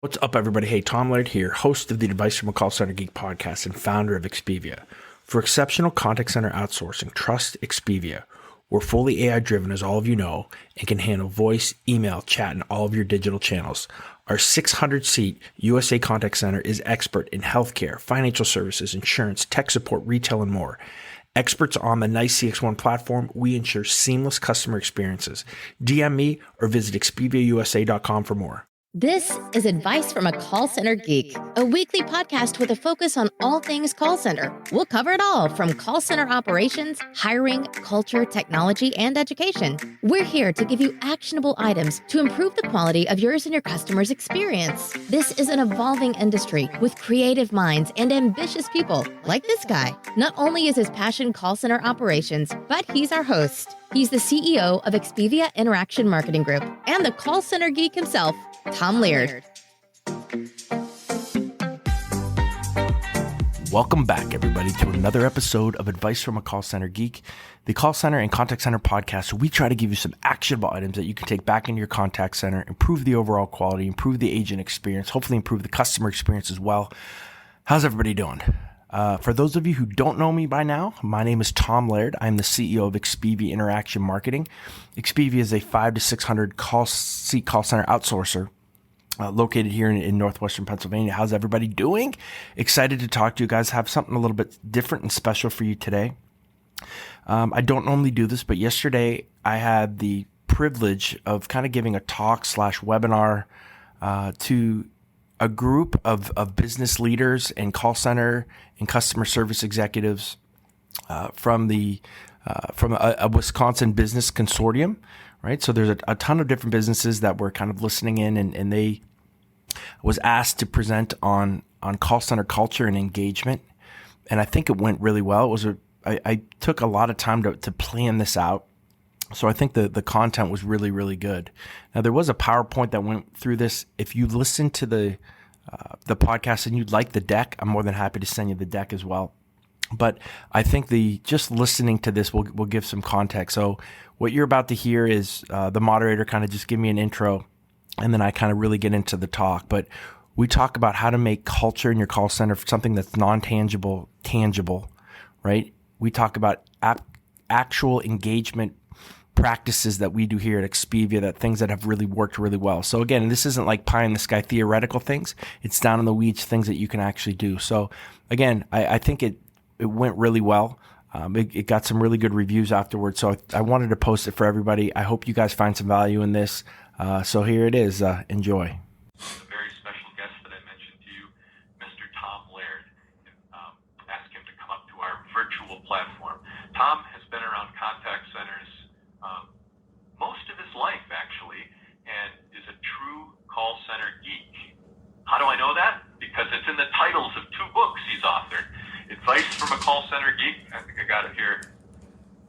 What's up, everybody? Hey, Tom Laird here, host of the Advice from a Call Center Geek podcast and founder of Expivia. For exceptional contact center outsourcing, trust Expivia. We're fully AI-driven, as all of you know, and can handle voice, email, chat, and all of your digital channels. Our 600-seat USA contact center is expert in healthcare, financial services, insurance, tech support, retail, and more. Experts on the NICE CX1 platform, we ensure seamless customer experiences. DM me or visit expiviausa.com for more. This is Advice from a Call Center Geek, a weekly podcast with a focus on all things call center. We'll cover it all from call center operations, hiring, culture, technology, and education. We're here to give you actionable items to improve the quality of yours and your customers' experience. This is an evolving industry with creative minds and ambitious people like this guy. Not only is his passion call center operations, but he's our host. He's the CEO of Expivia Interaction Marketing Group and the Call Center Geek himself, Tom Laird. Welcome back, everybody, to another episode of Advice from a Call Center Geek, the call center and contact center podcast. We try to give you some actionable items that you can take back into your contact center, improve the overall quality, improve the agent experience, hopefully improve the customer experience as well. How's everybody doing? For those of you who don't know me by now, my name is Tom Laird. I'm the CEO of Expivia Interaction Marketing. Expivia is a 500 to 600 seat call center outsourcer located here in northwestern Pennsylvania. How's everybody doing? Excited to talk to you guys. Have something a little bit different and special for you today. I don't normally do this, but yesterday I had the privilege of kind of giving a talk / webinar to a group of business leaders and call center and customer service executives from a Wisconsin business consortium, right? So there's a ton of different businesses that were kind of listening in, and they was asked to present on call center culture and engagement. And I think it went really well. I took a lot of time to plan this out. So I think the content was really, really good. Now, there was a PowerPoint that went through this. If you listen to the podcast and you'd like the deck, I'm more than happy to send you the deck as well. But I think just listening to this will give some context. So what you're about to hear is the moderator kind of just give me an intro, and then I kind of really get into the talk. But we talk about how to make culture in your call center something that's non-tangible, tangible, right? We talk about actual engagement practices that we do here at Expivia, that things that have really worked really well. So again, this isn't like pie in the sky theoretical things. It's down in the weeds, things that you can actually do. So again, I think it went really well. It got some really good reviews afterwards. So I wanted to post it for everybody. I hope you guys find some value in this. So here it is. Enjoy. A very special guest that I mentioned to you, Mr. Tom Laird, and ask him to come up to our virtual platform. Tom has been around contact centers most of his life, actually, and is a true call center geek. How do I know that? Because it's in the titles of 2 books he's authored. Advice from a Call Center Geek. I think I got it here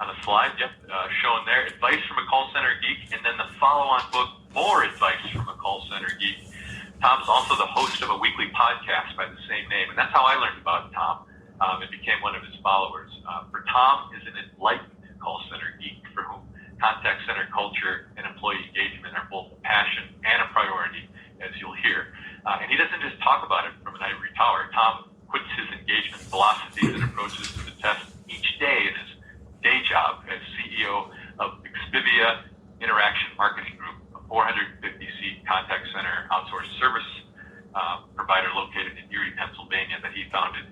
on the slide. Yep, shown there. Advice from a Call Center Geek, and then the follow-on book, More Advice from a Call Center Geek. Tom's also the host of a weekly podcast by the same name, and that's how I learned about Tom and became one of his followers. For Tom is an enlightened call center geek for whom contact center culture and employee engagement are both a passion and a priority, as you'll hear. And he doesn't just talk about it from an ivory tower. Tom puts his engagement philosophies and approaches to the test each day in his day job as CEO of Expivia Interaction Marketing Group, a 450-seat contact center outsourced service provider located in Erie, Pennsylvania, that he founded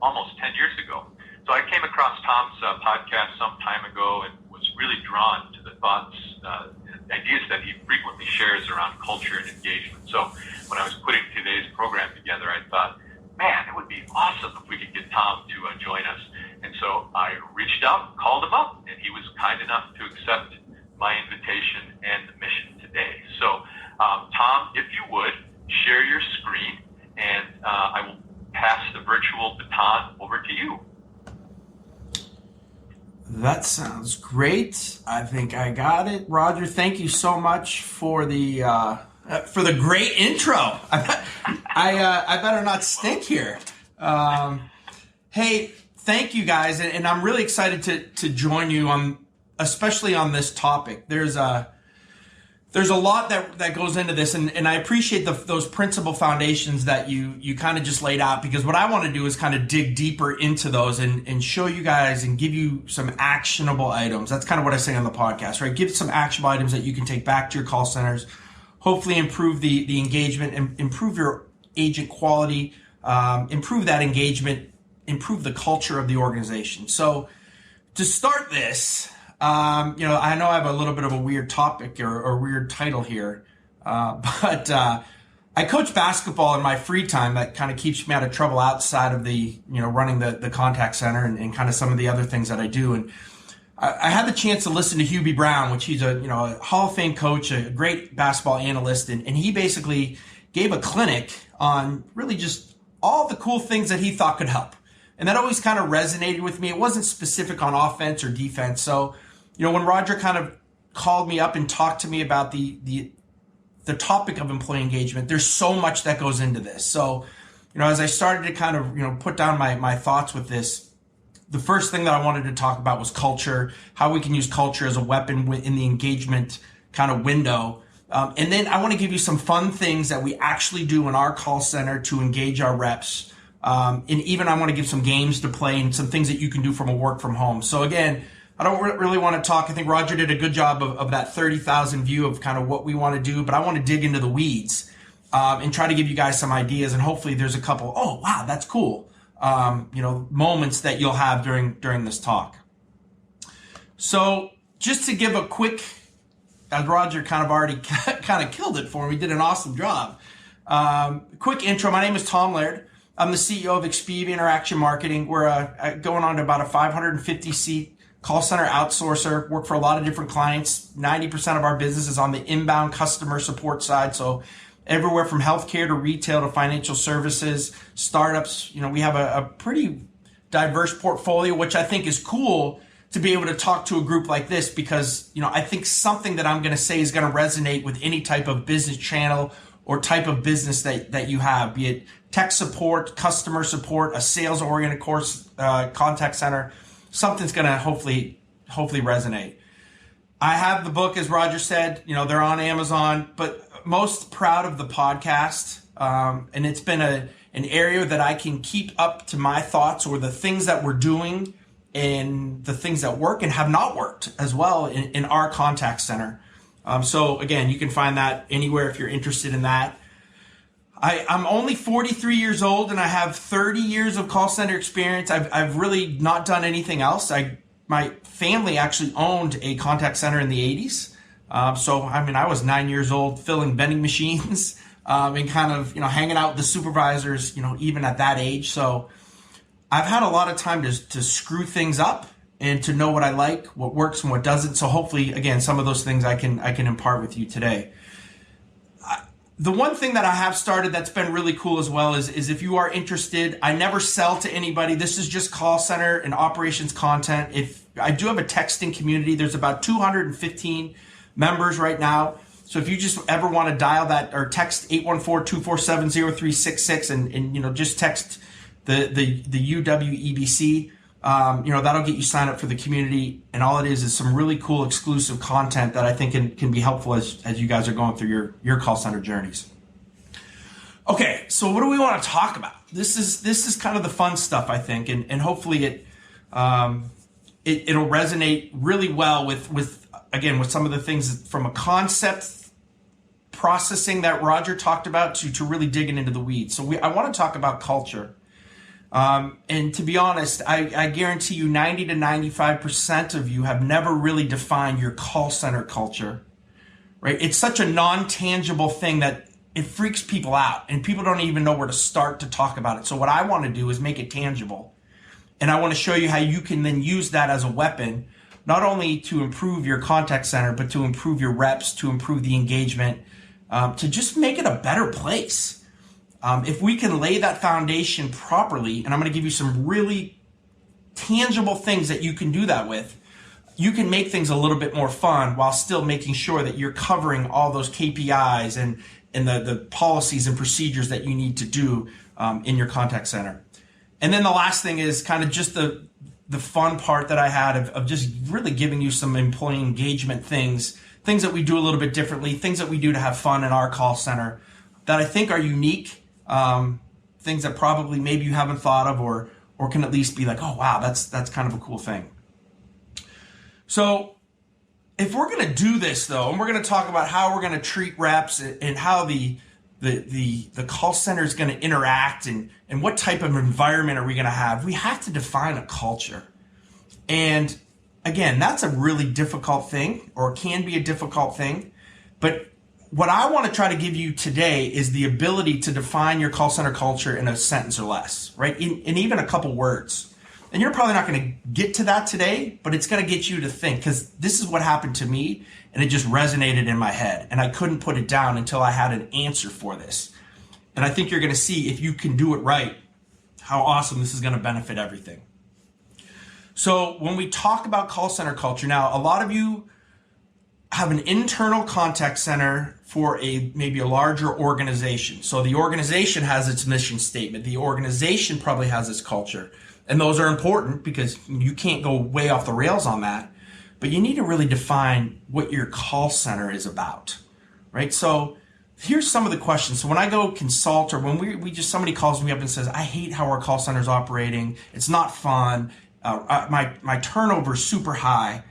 almost 10 years ago. So I came across Tom's podcast some time ago and was really drawn to the thoughts and ideas that he frequently shares around culture and engagement. So when I was putting today's program together, I thought, man, it would be awesome if we could get Tom to join us. And so I reached out, called him up, and he was kind enough to accept my invitation and the mission today. So Tom, if you would, share your screen, and I will pass the virtual baton over to you. That sounds great. I think I got it. Roger, thank you so much for the great intro. I better not stink here. Hey, thank you guys, and I'm really excited to join you on, especially on this topic. There's there's a lot that goes into this, and I appreciate those principal foundations that you kind of just laid out, because what I want to do is kind of dig deeper into those and show you guys and give you some actionable items. That's kind of what I say on the podcast, right? Give some actionable items that you can take back to your call centers, hopefully improve the engagement, and improve your agent quality, improve that engagement, improve the culture of the organization. So to start this, I know I have a little bit of a weird topic or weird title here, but I coach basketball in my free time. That kind of keeps me out of trouble outside of the, running the contact center and kind of some of the other things that I do. And I had the chance to listen to Hubie Brown, which he's a Hall of Fame coach, a great basketball analyst, and he basically gave a clinic on really just all the cool things that he thought could help. And that always kind of resonated with me. It wasn't specific on offense or defense. So, when Roger kind of called me up and talked to me about the topic of employee engagement, there's so much that goes into this. So, as I started to kind of, put down my thoughts with this, the first thing that I wanted to talk about was culture, how we can use culture as a weapon in the engagement kind of window. And then I want to give you some fun things that we actually do in our call center to engage our reps. And even I want to give some games to play and some things that you can do from a work from home. So again, I don't really want to talk. I think Roger did a good job of that 30,000 view of kind of what we want to do, but I want to dig into the weeds and try to give you guys some ideas. And hopefully there's a couple, oh, wow, that's cool, moments that you'll have during this talk. So just to give a quick, as Roger kind of already kind of killed it for me, did an awesome job. Quick intro. My name is Tom Laird. I'm the CEO of Expivia Interaction Marketing. We're going on to about a 550 seat call center outsourcer, work for a lot of different clients. 90% of our business is on the inbound customer support side. So everywhere from healthcare to retail to financial services, startups, we have a pretty diverse portfolio, which I think is cool to be able to talk to a group like this, because, I think something that I'm going to say is going to resonate with any type of business channel or type of business that you have, be it tech support, customer support, a sales oriented course, contact center. Something's going to hopefully resonate. I have the book, as Roger said, they're on Amazon, but most proud of the podcast. And it's been an area that I can keep up to my thoughts or the things that we're doing and the things that work and have not worked as well in our contact center. So again, you can find that anywhere if you're interested in that. I'm only 43 years old and I have 30 years of call center experience. I've really not done anything else. My family actually owned a contact center in the 80s. I was 9 years old filling vending machines and kind of, hanging out with the supervisors, even at that age. So I've had a lot of time to screw things up and to know what I like, what works and what doesn't. So hopefully, again, some of those things I can impart with you today. The one thing that I have started that's been really cool as well is if you are interested, I never sell to anybody. This is just call center and operations content. If I do have a texting community, there's about 215 members right now. So if you just ever want to dial that or text 814-247-0366 and just text the UWEBC, that'll get you signed up for the community. And all it is some really cool exclusive content that I think can be helpful as you guys are going through your call center journeys. Okay, so what do we want to talk about? This is kind of the fun stuff, I think, and hopefully it'll resonate really well with some of the things from a concept processing that Roger talked about to really digging into the weeds. So I want to talk about culture. And to be honest, I guarantee you 90 to 95% of you have never really defined your call center culture, right? It's such a non-tangible thing that it freaks people out and people don't even know where to start to talk about it. So what I want to do is make it tangible. And I want to show you how you can then use that as a weapon, not only to improve your contact center, but to improve your reps, to improve the engagement, to just make it a better place. If we can lay that foundation properly, and I'm going to give you some really tangible things that you can do that with, you can make things a little bit more fun while still making sure that you're covering all those KPIs and the policies and procedures that you need to do in your contact center. And then the last thing is kind of just the fun part that I had of just really giving you some employee engagement things things that we do a little bit differently, things that we do to have fun in our call center that I think are unique, things that probably maybe you haven't thought of or can at least be like, oh, wow, that's kind of a cool thing. So if we're going to do this, though, and we're going to talk about how we're going to treat reps and how the call center is going to interact and what type of environment are we going to have, we have to define a culture. And again, that's a really difficult thing, or can be a difficult thing. But what I want to try to give you today is the ability to define your call center culture in a sentence or less, right? In even a couple words. And you're probably not going to get to that today, but it's going to get you to think, because this is what happened to me, and it just resonated in my head. And I couldn't put it down until I had an answer for this. And I think you're going to see, if you can do it right, how awesome this is going to benefit everything. So when we talk about call center culture, now a lot of you have an internal contact center for maybe a larger organization. So the organization has its mission statement. The organization probably has its culture. And those are important because you can't go way off the rails on that. But you need to really define what your call center is about, right? So here's some of the questions. So when I go consult, or when we just, somebody calls me up and says, I hate how our call center is operating. It's not fun. My turnover is super high.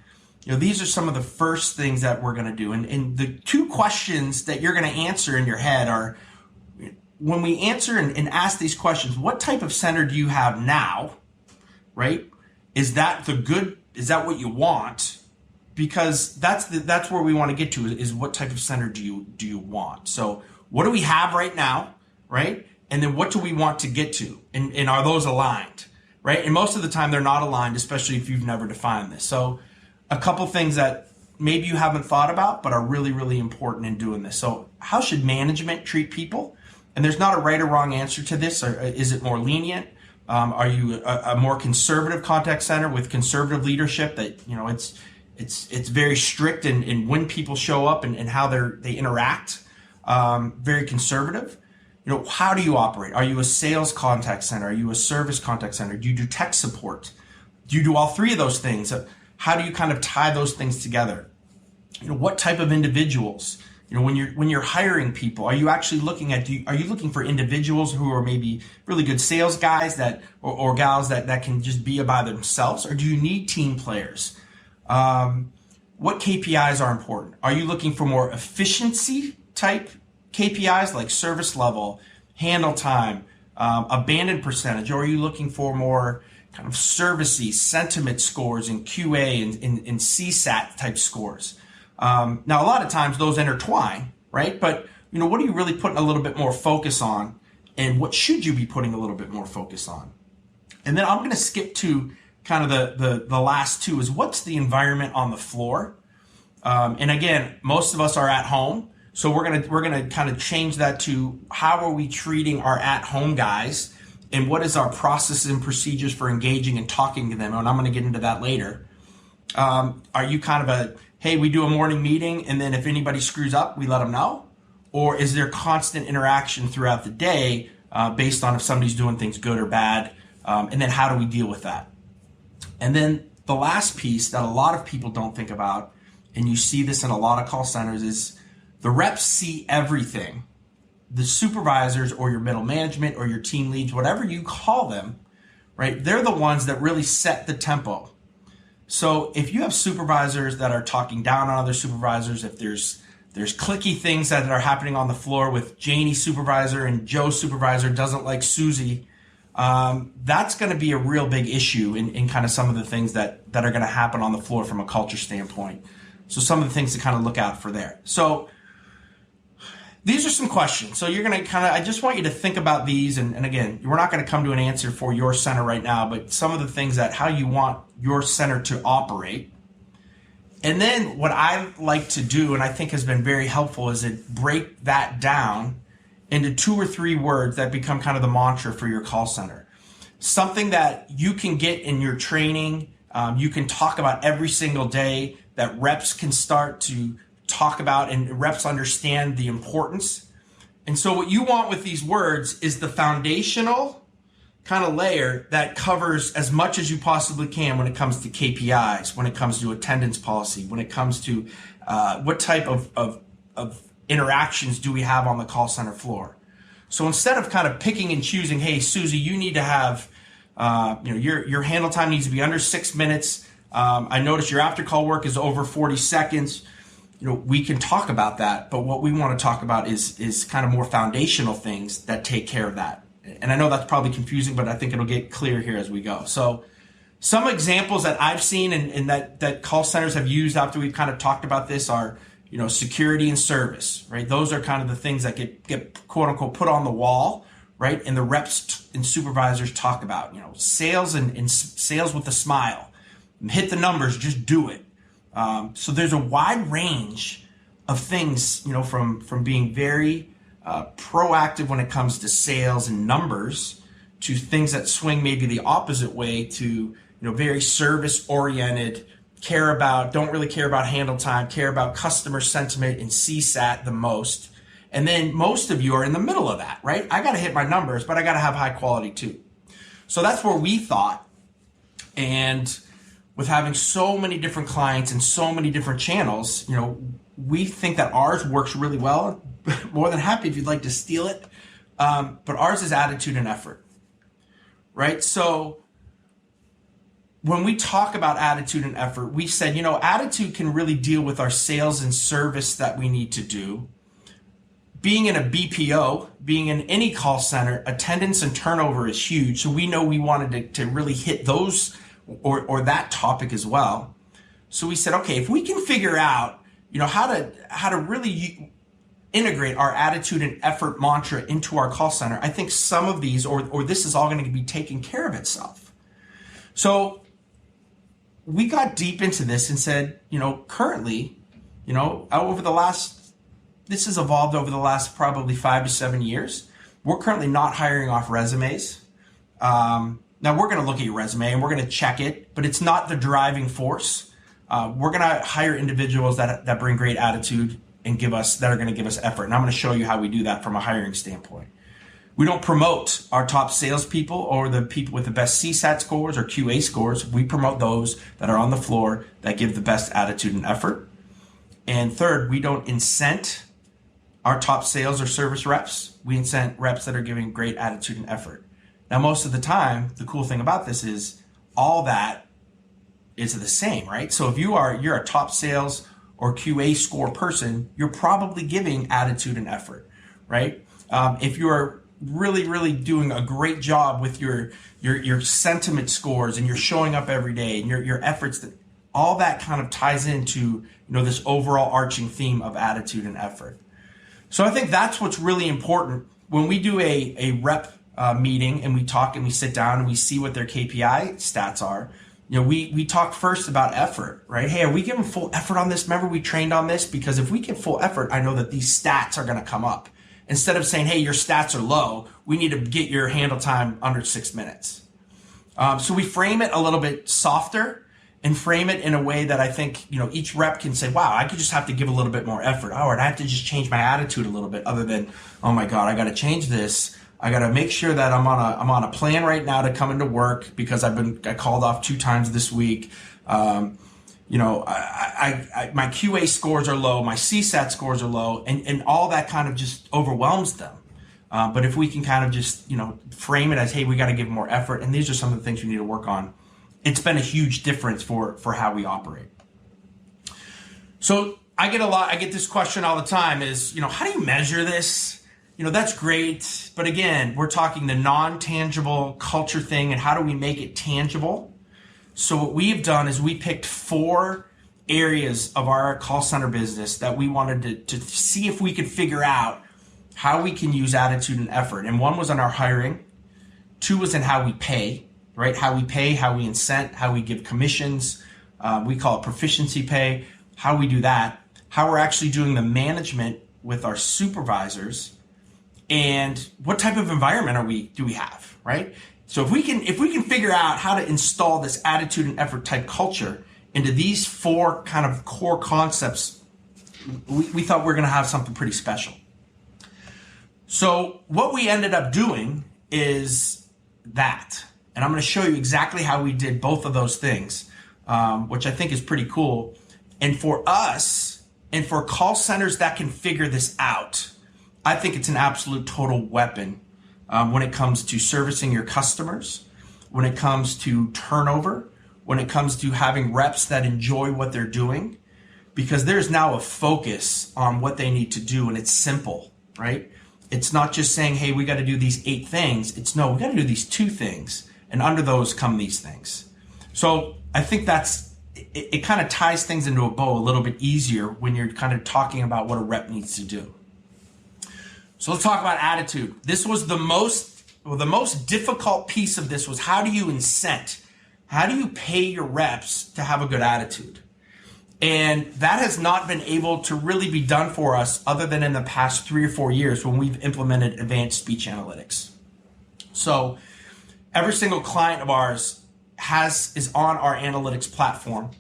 These are some of the first things that we're going to do. And the two questions that you're going to answer in your head are, when we answer and ask these questions, what type of center do you have now, right? Is that what you want? Because that's where we want to get to, is what type of center do you want? So what do we have right now, right? And then what do we want to get to? And are those aligned, right? And most of the time they're not aligned, especially if you've never defined this. So a couple things that maybe you haven't thought about, but are really, really important in doing this. So how should management treat people? And there's not a right or wrong answer to this. Or is it more lenient? Are you a more conservative contact center with conservative leadership that, it's very strict in when people show up and how they interact, very conservative? How do you operate? Are you a sales contact center? Are you a service contact center? Do you do tech support? Do you do all three of those things? How do you kind of tie those things together? What type of individuals? When you're hiring people, are you actually looking for individuals who are maybe really good sales guys or gals that can just be by themselves, or do you need team players? What KPIs are important? Are you looking for more efficiency type KPIs like service level, handle time, abandon percentage, or are you looking for more kind of servicey sentiment scores and QA and CSAT type scores? Now, a lot of times those intertwine, right? But, what are you really putting a little bit more focus on, and what should you be putting a little bit more focus on? And then I'm going to skip to kind of the last two, is what's the environment on the floor? And again, most of us are at home. So we're going to kind of change that to how are we treating our at-home guys, and what is our processes and procedures for engaging and talking to them? And I'm going to get into that later. Are you kind of hey, we do a morning meeting, and then if anybody screws up, we let them know? Or is there constant interaction throughout the day based on if somebody's doing things good or bad? And then how do we deal with that? And then the last piece that a lot of people don't think about, and you see this in a lot of call centers, is the reps see everything. The supervisors or your middle management or your team leads, whatever you call them, right? They're the ones that really set the tempo. So if you have supervisors that are talking down on other supervisors, if there's clicky things that are happening on the floor with Janie supervisor and Joe supervisor doesn't like Susie, that's going to be a real big issue in kind of some of the things that are going to happen on the floor from a culture standpoint. So some of the things to kind of look out for there. So these are some questions. So you're going to I just want you to think about these. And again, we're not going to come to an answer for your center right now, but some of the things how you want your center to operate. And then what I like to do, and I think has been very helpful, is to break that down into 2 or 3 words that become kind of the mantra for your call center. Something that you can get in your training, you can talk about every single day, that reps can start to talk about and reps understand the importance. And so what you want with these words is the foundational, kind of layer that covers as much as you possibly can when it comes to KPIs, when it comes to attendance policy, when it comes to what type of interactions do we have on the call center floor. So instead of kind of picking and choosing, hey, Susie, you need to have, your handle time needs to be under 6 minutes. I noticed your after call work is over 40 seconds. We can talk about that, but what we want to talk about is kind of more foundational things that take care of that. And I know that's probably confusing, but I think it'll get clear here as we go. So some examples that I've seen and that call centers have used after we've kind of talked about this are, security and service, right? Those are kind of the things that get quote unquote put on the wall, right? And the reps and supervisors talk about, sales and sales with a smile. Hit the numbers, just do it. So there's a wide range of things, from being very proactive when it comes to sales and numbers to things that swing maybe the opposite way to, very service oriented, don't really care about handle time, care about customer sentiment and CSAT the most. And then most of you are in the middle of that, right? I got to hit my numbers, but I got to have high quality too. So that's where we thought, and with having so many different clients and so many different channels, we think that ours works really well. More than happy if you'd like to steal it. But ours is attitude and effort, right? So when we talk about attitude and effort, we said, attitude can really deal with our sales and service that we need to do. Being in a BPO, being in any call center, attendance and turnover is huge. So we know we wanted to really hit those or that topic as well. So we said, okay, if we can figure out, how to really integrate our attitude and effort mantra into our call center, I think some of these or this is all going to be taking care of itself. So we got deep into this and said, currently, this has evolved over the last probably 5 to 7 years. We're currently not hiring off resumes. Now we're going to look at your resume and we're going to check it, but it's not the driving force. We're going to hire individuals that bring great attitude and that are going to give us effort. And I'm going to show you how we do that from a hiring standpoint. We don't promote our top salespeople or the people with the best CSAT scores or QA scores. We promote those that are on the floor that give the best attitude and effort. And third, we don't incent our top sales or service reps. We incent reps that are giving great attitude and effort. Now, most of the time, the cool thing about this is all that is the same, right? So if you're a top sales or QA score person, you're probably giving attitude and effort, right? If you're really, really doing a great job with your sentiment scores and you're showing up every day and your efforts, all that kind of ties into this overall arching theme of attitude and effort. So I think that's what's really important when we do a rep meeting and we talk and we sit down and we see what their KPI stats are. We talk first about effort, right? Hey, are we giving full effort on this? Remember we trained on this? Because if we give full effort, I know that these stats are going to come up. Instead of saying, hey, your stats are low, we need to get your handle time under 6 minutes. So we frame it a little bit softer and frame it in a way that I think, each rep can say, wow, I could just have to give a little bit more effort. Oh, and I have to just change my attitude a little bit other than, oh my God, I got to change this. I got to make sure that I'm on a plan right now to come into work because I called off 2 times this week. My QA scores are low, my CSAT scores are low, and all that kind of just overwhelms them. But if we can kind of just, frame it as, hey, we got to give more effort, and these are some of the things we need to work on, it's been a huge difference for how we operate. So I get this question all the time is, how do you measure this? That's great. But again, we're talking the non-tangible culture thing and how do we make it tangible? So what we've done is we picked 4 areas of our call center business that we wanted to see if we could figure out how we can use attitude and effort. And 1 was on our hiring. 2 was in how we pay, right? How we pay, how we incent, how we give commissions. We call it proficiency pay, how we do that, how we're actually doing the management with our supervisors, and what type of environment do we have, right? So if we can figure out how to install this attitude and effort type culture into these 4 kind of core concepts, we thought we were going to have something pretty special. So what we ended up doing is that. And I'm going to show you exactly how we did both of those things, which I think is pretty cool. And for us, and for call centers that can figure this out, I think it's an absolute total weapon when it comes to servicing your customers, when it comes to turnover, when it comes to having reps that enjoy what they're doing, because there's now a focus on what they need to do, and it's simple, right? It's not just saying, hey, we got to do these 8 things. It's no, we got to do these 2 things, and under those come these things. So I think it kind of ties things into a bow a little bit easier when you're kind of talking about what a rep needs to do. So let's talk about attitude. This was the most difficult piece of this was how do you incent? How do you pay your reps to have a good attitude? And that has not been able to really be done for us other than in the past 3 or 4 years when we've implemented advanced speech analytics. So every single client of ours is on our analytics platform,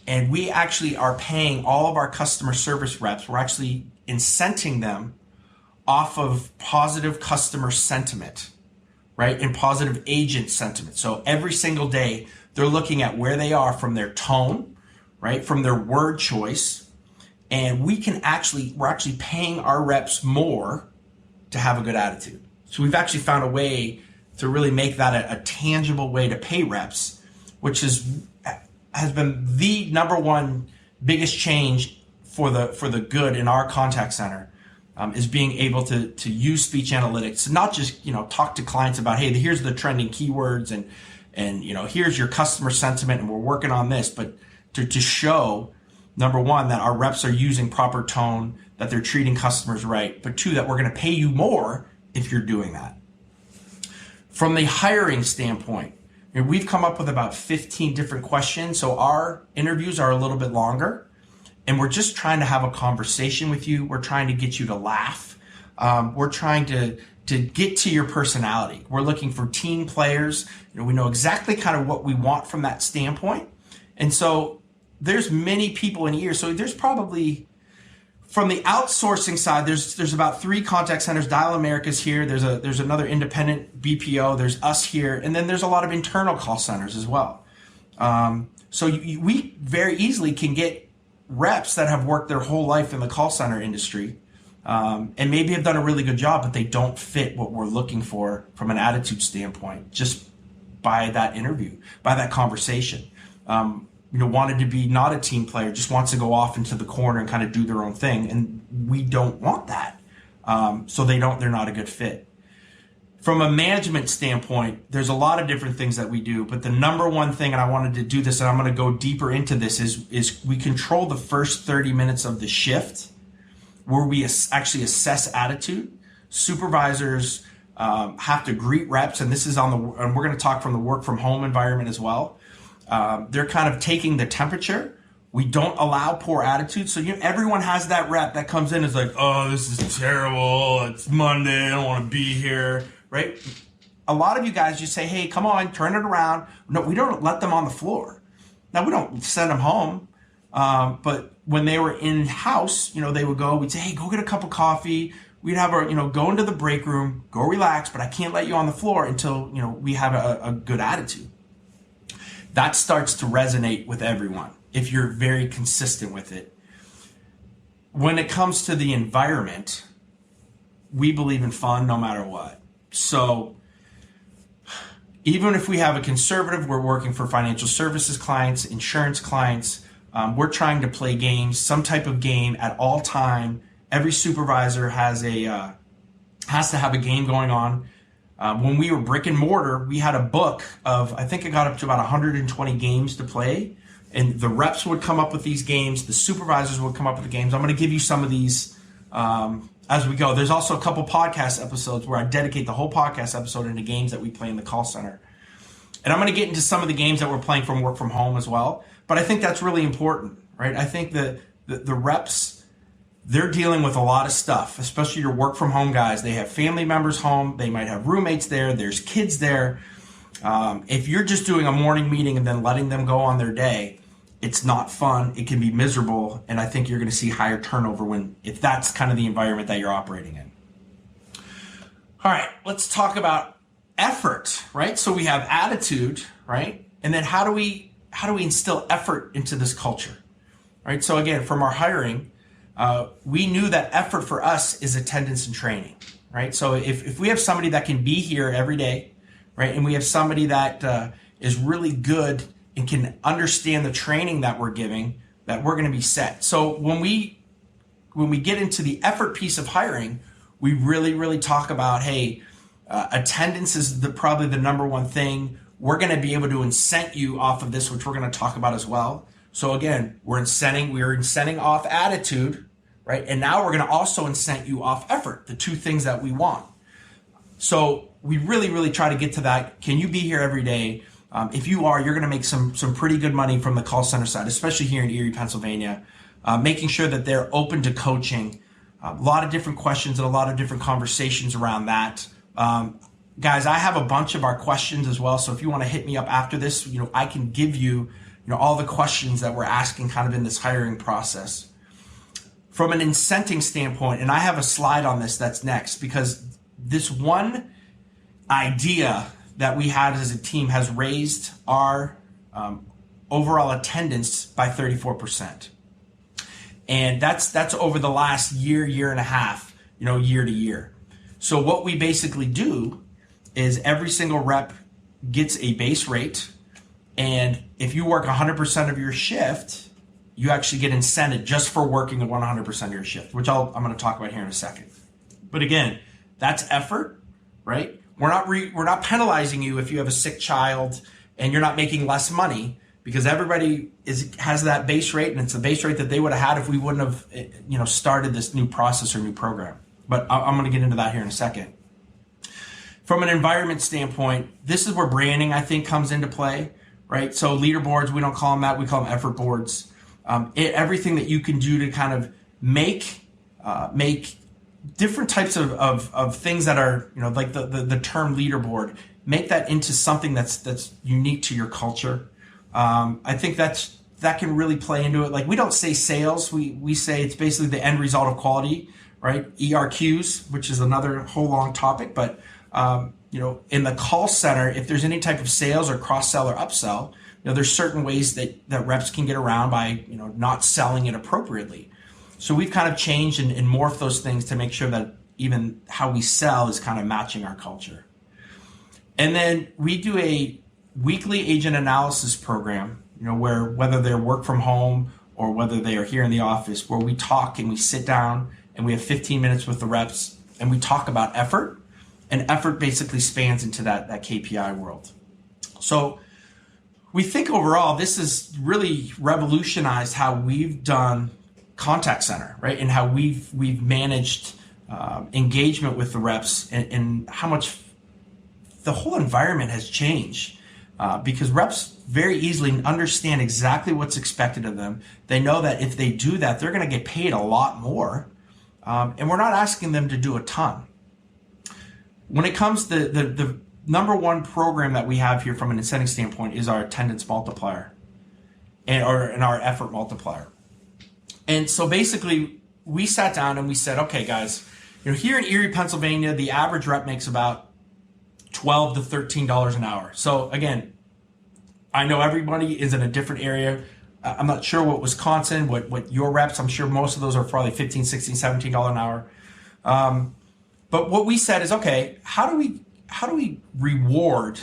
and we actually are paying all of our customer service reps. We're actually incenting them off of positive customer sentiment, right? And positive agent sentiment. So every single day they're looking at where they are from their tone, right? From their word choice. And we're actually paying our reps more to have a good attitude. So we've actually found a way to really make that a tangible way to pay reps, which has been the number one biggest change for the good in our contact center, is being able to use speech analytics, not just, talk to clients about, hey, here's the trending keywords and here's your customer sentiment and we're working on this, but to show, number one, that our reps are using proper tone, that they're treating customers right, but 2, that we're going to pay you more if you're doing that. From the hiring standpoint, we've come up with about 15 different questions. So our interviews are a little bit longer, and we're just trying to have a conversation with you. We're trying to get you to laugh. We're trying to get to your personality. We're looking for team players. We know exactly kind of what we want from that standpoint. And so there's many people in here. So there's probably, from the outsourcing side, there's about 3 contact centers. Dial America's here. There's another independent BPO. There's us here, and then there's a lot of internal call centers as well. So we very easily can get reps that have worked their whole life in the call center industry, and maybe have done a really good job, but they don't fit what we're looking for from an attitude standpoint. Just by that interview, by that conversation. Wanted to be not a team player, just wants to go off into the corner and kind of do their own thing. And we don't want that. So they're not a good fit. From a management standpoint, there's a lot of different things that we do, but the number one thing, and I wanted to do this, and I'm going to go deeper into this, is we control the first 30 minutes of the shift where we actually assess attitude. Supervisors have to greet reps, and this is and we're going to talk from the work from home environment as well. They're kind of taking the temperature. We don't allow poor attitude. So everyone has that rep that comes in and is like, oh, this is terrible. It's Monday. I don't want to be here, right? A lot of you guys just say, hey, come on, turn it around. No, we don't let them on the floor. Now, we don't send them home. But when they were in-house, they would go, we'd say, hey, go get a cup of coffee. We'd have go into the break room, go relax, but I can't let you on the floor until, we have a good attitude. That starts to resonate with everyone if you're very consistent with it. When it comes to the environment, we believe in fun no matter what. So even if we have a conservative, we're working for financial services clients, insurance clients, we're trying to play games, some type of game at all time. Every supervisor has to have a game going on. When we were brick and mortar, we had a book of, I think it got up to about 120 games to play. And the reps would come up with these games. The supervisors would come up with the games. I'm going to give you some of these as we go. There's also a couple podcast episodes where I dedicate the whole podcast episode into games that we play in the call center. And I'm going to get into some of the games that we're playing from work from home as well. But I think that's really important, right? I think that the reps, they're dealing with a lot of stuff, especially your work from home guys. They have family members home. They might have roommates there. There's kids there. If you're just doing a morning meeting and then letting them go on their day, it's not fun. It can be miserable. And I think you're going to see higher turnover if that's kind of the environment that you're operating in. All right, let's talk about effort, right? So we have attitude, right? And then how do we instill effort into this culture, right? So again, from our hiring, we knew that effort for us is attendance and training, right? So if we have somebody that can be here every day, right, and we have somebody that is really good and can understand the training that we're giving, that we're going to be set. So when we get into the effort piece of hiring, we really talk about, hey, attendance is probably the number one thing. We're going to be able to incent you off of this, which we're going to talk about as well. So again, we're incenting off attitude, right? And now we're going to also incent you off effort, the two things that we want. So we really try to get to that. Can you be here every day? If you are, you're going to make some pretty good money from the call center side, especially here in Erie, Pennsylvania, making sure that they're open to coaching. A lot of different questions and a lot of different conversations around that. Guys, I have a bunch of our questions as well. So if you want to hit me up after this, I can give you, all the questions that we're asking kind of in this hiring process. From an incenting standpoint, and I have a slide on this that's next, because this one idea that we had as a team has raised our overall attendance by 34%. And that's over the last year and a half, year to year. So what we basically do is every single rep gets a base rate. And if you work 100% of your shift, you actually get incented just for working 100% of your shift, which I'm going to talk about here in a second. But again, that's effort, right? We're not penalizing you if you have a sick child and you're not making less money, because everybody has that base rate, and it's the base rate that they would have had if we wouldn't have started this new process or new program. But I'm going to get into that here in a second. From an environment standpoint, this is where branding, I think, comes into play, right? So leaderboards, we don't call them that, we call them effort boards. Everything that you can do to kind of make different types of things that are, like the term leaderboard, make that into something that's unique to your culture. I think that can really play into it. Like, we don't say sales, we say it's basically the end result of quality, right? ERQs, which is another whole long topic, but in the call center, if there's any type of sales or cross-sell or upsell, there's certain ways that reps can get around by, not selling it appropriately. So we've kind of changed and morphed those things to make sure that even how we sell is kind of matching our culture. And then we do a weekly agent analysis program, where whether they're work from home or whether they are here in the office, where we talk and we sit down and we have 15 minutes with the reps and we talk about effort. And effort basically spans into that KPI world. So we think overall, this has really revolutionized how we've done contact center, right? And how we've managed engagement with the reps, and how much the whole environment has changed, because reps very easily understand exactly what's expected of them. They know that if they do that, they're going to get paid a lot more. And we're not asking them to do a ton. When it comes to the number one program that we have here from an incentive standpoint is our attendance multiplier and our effort multiplier. And so basically we sat down and we said, okay, guys, here in Erie, Pennsylvania, the average rep makes about $12 to $13 an hour. So again, I know everybody is in a different area. I'm not sure what Wisconsin, what your reps, I'm sure most of those are probably $15, $16, $17 an hour. But what we said is, okay, how do we reward,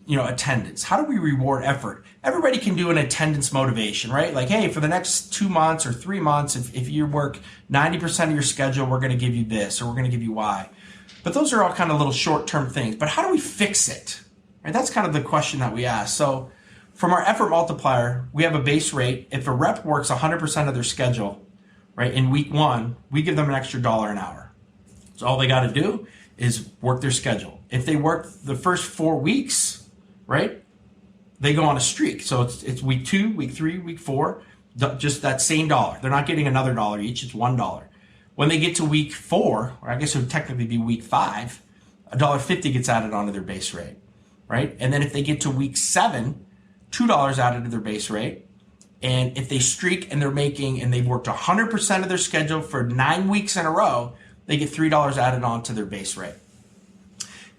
attendance? How do we reward effort? Everybody can do an attendance motivation, right? Like, hey, for the next 2 months or 3 months, if you work 90% of your schedule, we're going to give you this, or we're going to give you Y. But those are all kind of little short-term things. But how do we fix it? Right? That's kind of the question that we ask. So from our effort multiplier, we have a base rate. If a rep works 100% of their schedule, right, in week 1, we give them an extra $1 an hour. So all they got to do is work their schedule. If they work the first 4 weeks, right, they go on a streak. So it's week 2, week 3, week 4, just that same $1. They're not getting another $1 each. It's $1. When they get to week 4, or I guess it would technically be week 5, $1.50 gets added onto their base rate, right? And then if they get to week 7, $2 added to their base rate. And if they streak and they've worked 100% of their schedule for 9 weeks in a row, they get $3 added on to their base rate.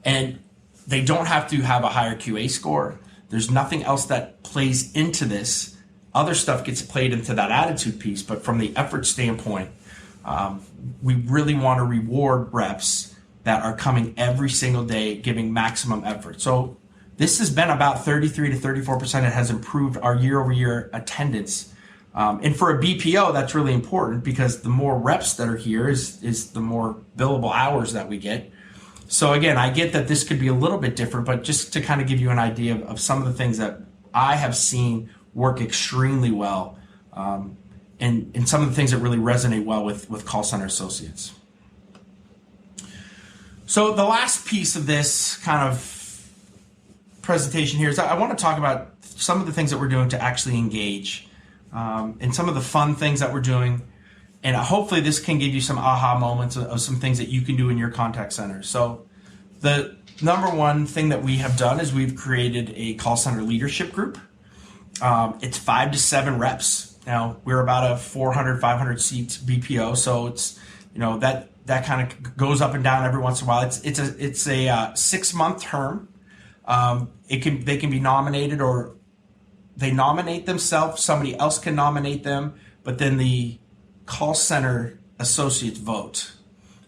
And They don't have to have a higher QA score. There's nothing else that plays into this. Other stuff gets played into that attitude piece, but from the effort standpoint, we really want to reward reps that are coming every single day, giving maximum effort. So this has been about 33 to 34%. It has improved our year-over-year attendance. And for a BPO, that's really important because the more reps that are here is the more billable hours that we get. So again, I get that this could be a little bit different, but just to kind of give you an idea of some of the things that I have seen work extremely well, and some of the things that really resonate well with call center associates. So the last piece of this kind of presentation here is I want to talk about some of the things that we're doing to actually engage, and some of the fun things that we're doing. And hopefully this can give you some aha moments of some things that you can do in your contact center. So the number one thing that we have done is we've created a call center leadership group. It's 5 to 7 reps. Now we're about a 400, 500 seat BPO. So it's, that kind of goes up and down every once in a while. It's a 6-month term. They can be nominated, or they nominate themselves. Somebody else can nominate them, but then the call center associates vote.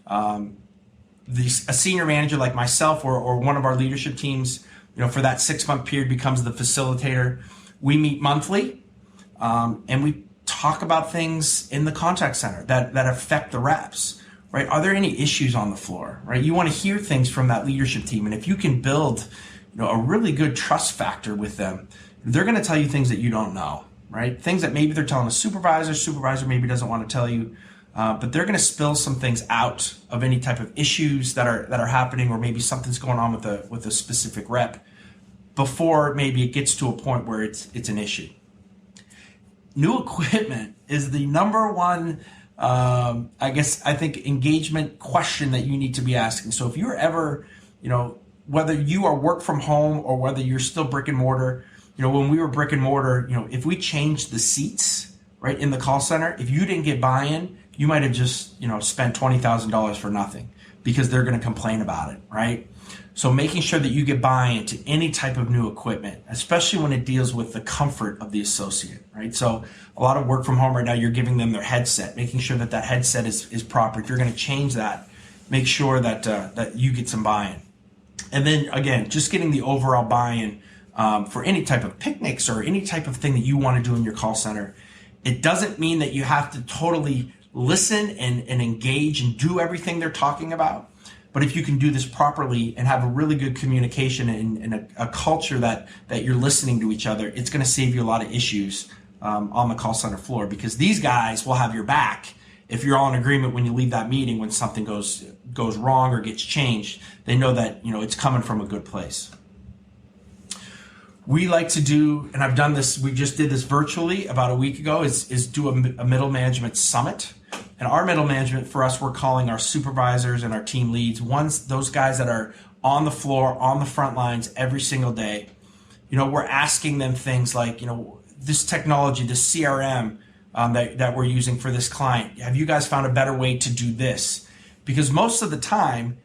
A senior manager like myself or one of our leadership teams, for that 6-month period becomes the facilitator. We meet monthly, and we talk about things in the contact center that affect the reps, right? Are there any issues on the floor, right? You want to hear things from that leadership team. And if you can build, a really good trust factor with them, they're going to tell you things that you don't know. Right? Things that maybe they're telling a supervisor maybe doesn't want to tell you, but they're going to spill some things out of any type of issues that are happening, or maybe something's going on with a specific rep before maybe it gets to a point where it's an issue. New equipment is the number one, I think, engagement question that you need to be asking. So if you're ever, whether you are work from home or whether you're still brick and mortar, when we were brick and mortar, if we changed the seats, right, in the call center, if you didn't get buy-in, you might have just, spent $20,000 for nothing because they're going to complain about it, right? So making sure that you get buy-in to any type of new equipment, especially when it deals with the comfort of the associate, right? So a lot of work from home right now, you're giving them their headset, making sure that headset is proper. If you're going to change that, make sure that you get some buy-in. And then again, just getting the overall buy-in for any type of picnics or any type of thing that you want to do in your call center. It doesn't mean that you have to totally listen and engage and do everything they're talking about. But if you can do this properly and have a really good communication and a culture that you're listening to each other, it's going to save you a lot of issues on the call center floor, because these guys will have your back if you're all in agreement when you leave that meeting. When something goes wrong or gets changed, they know that it's coming from a good place. We like to do, and I've done this, we just did this virtually about a week ago, is do a middle management summit. And our middle management, for us, we're calling our supervisors and our team leads, those guys that are on the floor, on the front lines every single day. We're asking them things like, this technology, this CRM that we're using for this client, have you guys found a better way to do this? Because most of the time,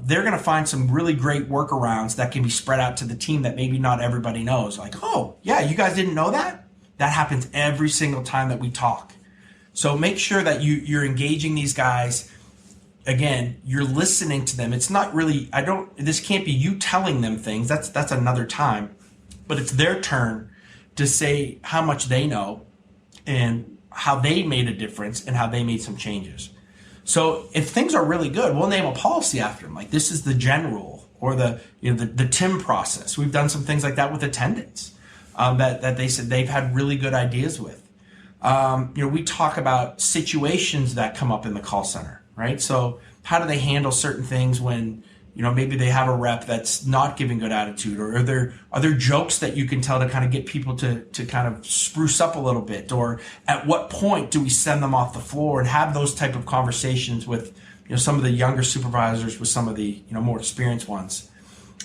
they're going to find some really great workarounds that can be spread out to the team that maybe not everybody knows. Like, oh, yeah, you guys didn't know that? That happens every single time that we talk. So make sure that you're engaging these guys. Again, you're listening to them. It's not really, this can't be you telling them things. That's another time. But it's their turn to say how much they know and how they made a difference and how they made some changes. So if things are really good, we'll name a policy after them. Like, this is the gen rule, or the TIM process. We've done some things like that with attendance that they said they've had really good ideas with. We talk about situations that come up in the call center, right? So how do they handle certain things when, maybe they have a rep that's not giving good attitude, or are there jokes that you can tell to kind of get people to kind of spruce up a little bit, or at what point do we send them off the floor, and have those type of conversations with, some of the younger supervisors with some of the, more experienced ones.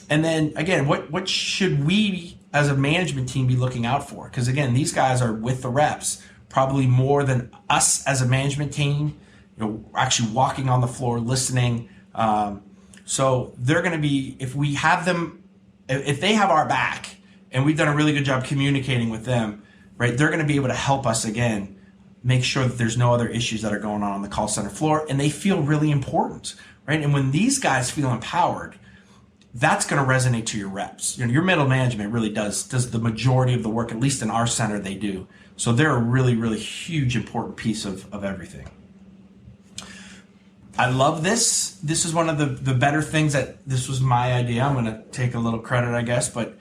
And then again, what should we as a management team be looking out for? Because again, these guys are with the reps probably more than us as a management team, actually walking on the floor, listening. So they're going to be, if we have them, if they have our back and we've done a really good job communicating with them, right, they're going to be able to help us again, make sure that there's no other issues that are going on the call center floor, and they feel really important, right? And when these guys feel empowered, that's going to resonate to your reps. Your middle management really does the majority of the work, at least in our center they do. So they're a really, really huge, important piece of everything. I love this. This is one of the better things this was my idea. I'm going to take a little credit, I guess, but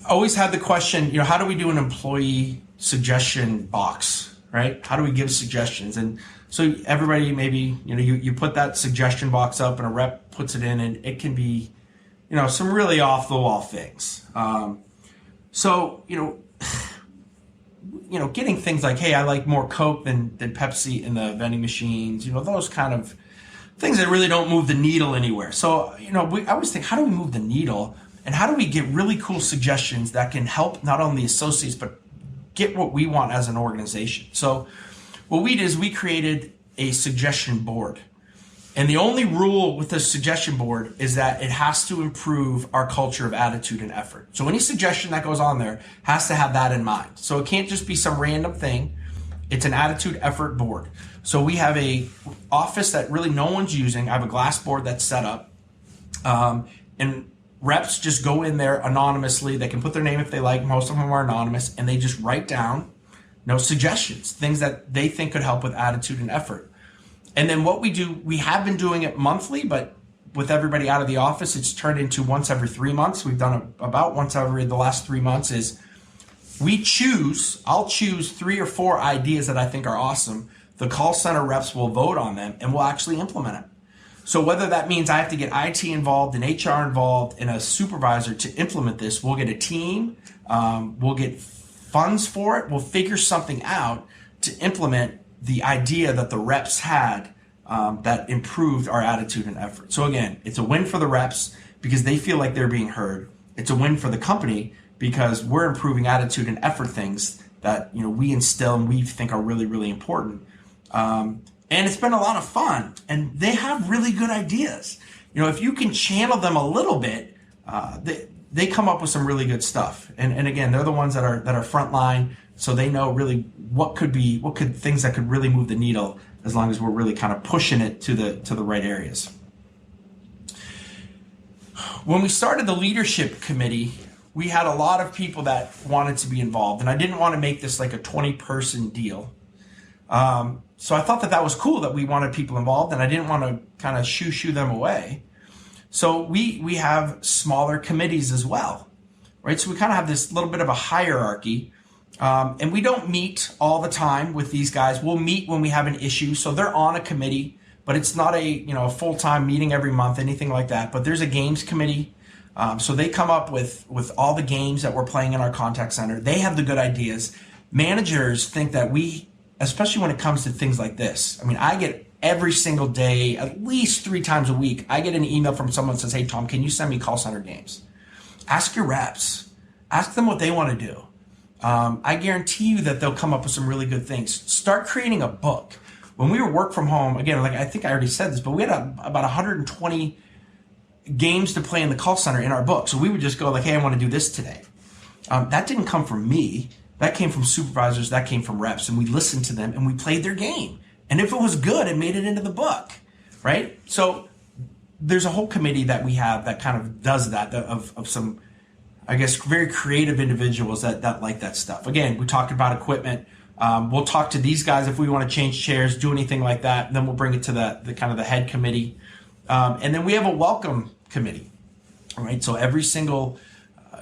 always had the question, how do we do an employee suggestion box, right? How do we give suggestions? And so everybody, maybe, you put that suggestion box up and a rep puts it in, and it can be, some really off the wall things. Getting things like, hey, I like more Coke than Pepsi in the vending machines, those kind of things that really don't move the needle anywhere. So, I always think, how do we move the needle, and how do we get really cool suggestions that can help not only associates, but get what we want as an organization? So what we did is we created a suggestion board. And the only rule with the suggestion board is that it has to improve our culture of attitude and effort. So any suggestion that goes on there has to have that in mind. So it can't just be some random thing. It's an attitude effort board. So we have a office that really no one's using. I have a glass board that's set up. And reps just go in there anonymously. They can put their name if they like. Most of them are anonymous. And they just write down suggestions, things that they think could help with attitude and effort. And then what we do, we have been doing it monthly, but with everybody out of the office, it's turned into once every 3 months. We've done it about once every the last 3 months. I'll choose 3 or 4 ideas that I think are awesome. The call center reps will vote on them, and we'll actually implement it. So whether that means I have to get IT involved and HR involved and a supervisor to implement this, we'll get a team, we'll get funds for it, we'll figure something out to implement the idea that the reps had that improved our attitude and effort. So again, it's a win for the reps because they feel like they're being heard. It's a win for the company because we're improving attitude and effort things that we instill and we think are really, really important. And it's been a lot of fun, and they have really good ideas. If you can channel them a little bit, they come up with some really good stuff. And again, they're the ones that are frontline. So they know really what could things that could really move the needle as long as we're really kind of pushing it to the right areas. When we started the leadership committee, we had a lot of people that wanted to be involved, and I didn't want to make this like a 20-person deal. So I thought that was cool that we wanted people involved, and I didn't want to kind of shoo them away. So we have smaller committees as well, right? So we kind of have this little bit of a hierarchy. And we don't meet all the time with these guys. We'll meet when we have an issue. So they're on a committee, but it's not a full-time meeting every month, anything like that. But there's a games committee. So they come up with all the games that we're playing in our contact center. They have the good ideas. Managers think that especially when it comes to things like this. I mean, I get every single day, at least 3 times a week, I get an email from someone that says, hey, Tom, can you send me call center games? Ask your reps. Ask them what they want to do. I guarantee you that they'll come up with some really good things. Start creating a book. When we were work from home, again, like I think I already said this, but we had about 120 games to play in the call center in our book. So we would just go like, hey, I want to do this today. That didn't come from me. That came from supervisors. That came from reps. And we listened to them and we played their game. And if it was good, it made it into the book, right? So there's a whole committee that we have that kind of does that, of some, I guess, very creative individuals that like that stuff. Again, we talked about equipment. We'll talk to these guys if we want to change chairs, do anything like that. Then we'll bring it to the kind of the head committee. And then we have a welcome committee, all right? So every single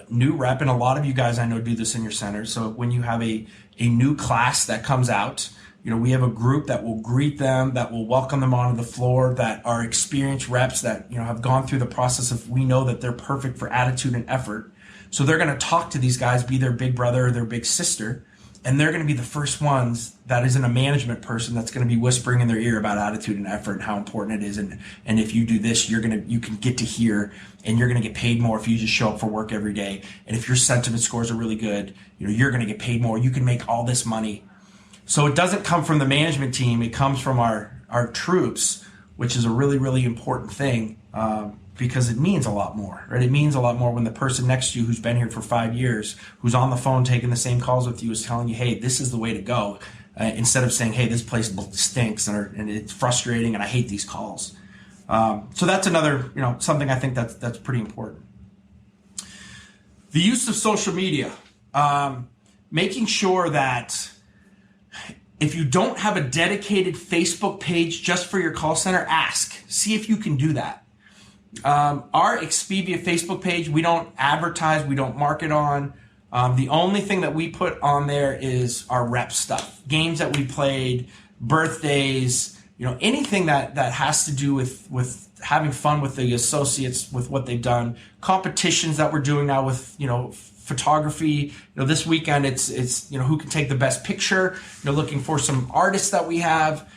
new rep, and a lot of you guys I know do this in your center. So when you have a new class that comes out, we have a group that will greet them, that will welcome them onto the floor, that are experienced reps that, have gone through the process of, we know that they're perfect for attitude and effort. So they're going to talk to these guys, be their big brother or their big sister, and they're going to be the first ones that isn't a management person that's going to be whispering in their ear about attitude and effort and how important it is. And if you do this, you can get to here, and you're going to get paid more if you just show up for work every day. And if your sentiment scores are really good, you're going to get paid more. You can make all this money. So it doesn't come from the management team. It comes from our troops which is a really, really important thing because it means a lot more, right? It means a lot more when the person next to you who's been here for 5 years, who's on the phone taking the same calls with you, is telling you, hey, this is the way to go, instead of saying, hey, this place stinks and it's frustrating and I hate these calls. So that's another, something I think that's pretty important. The use of social media, making sure that if you don't have a dedicated Facebook page just for your call center, see if you can do that. Our Expivia Facebook page, we don't advertise, we don't market on. The only thing that we put on there is our rep stuff, games that we played, birthdays, anything that has to do with having fun with the associates, with what they've done, competitions that we're doing now with, photography. This weekend it's who can take the best picture. Looking for some artists that we have.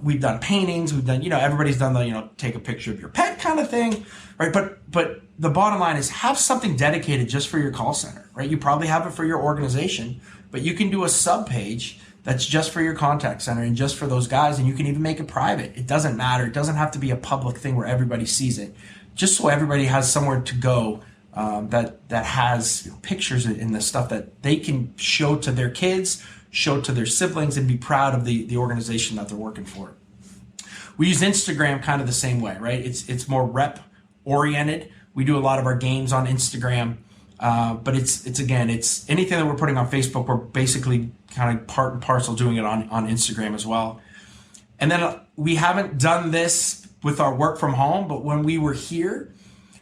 We've done paintings. We've done, everybody's done the, take a picture of your pet kind of thing, right? But the bottom line is have something dedicated just for your call center, right? You probably have it for your organization, but you can do a sub page that's just for your contact center and just for those guys. And you can even make it private. It doesn't matter. It doesn't have to be a public thing where everybody sees it, just so everybody has somewhere to go that has pictures and the stuff that they can show to their kids, show to their siblings, and be proud of the organization that they're working for. We use Instagram kind of the same way, right? It's more rep oriented. We do a lot of our games on Instagram, but it's anything that we're putting on Facebook, we're basically kind of part and parcel doing it on Instagram as well. And then we haven't done this with our work from home, but when we were here,